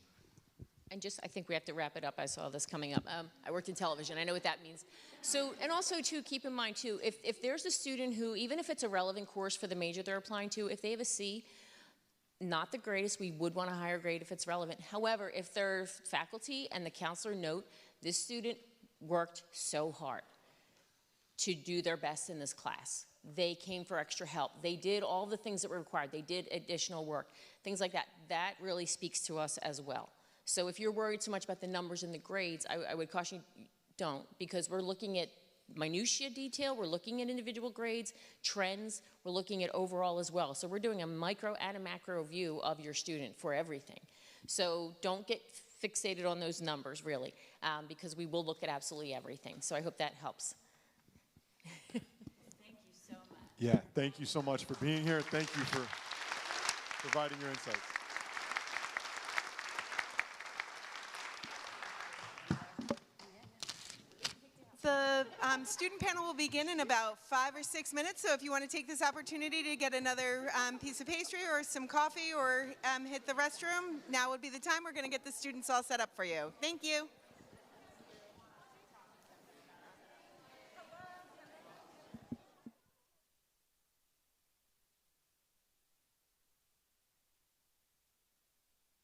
And just, I think we have to wrap it up. I saw this coming up. I worked in television. I know what that means. So, and also, too, keep in mind, too, if there's a student who, even if it's a relevant course for the major they're applying to, if they have a C, not the greatest, we would want a higher grade if it's relevant. However, if their faculty and the counselor note, this student worked so hard to do their best in this class. They came for extra help. They did all the things that were required. They did additional work, things like that. That really speaks to us as well. So if you're worried so much about the numbers and the grades, I would caution you, don't, because we're looking at minutiae detail, we're looking at individual grades, trends, we're looking at overall as well. So we're doing a micro and a macro view of your student for everything. So don't get fixated on those numbers, really, because we will look at absolutely everything. So I hope that helps. Thank you so much. Yeah, thank you so much for being here. Thank you for providing your insights. The student panel will begin in about 5 or 6 minutes, so if you want to take this opportunity to get another piece of pastry or some coffee or hit the restroom, now would be the time. We're going to get the students all set up for you. Thank you.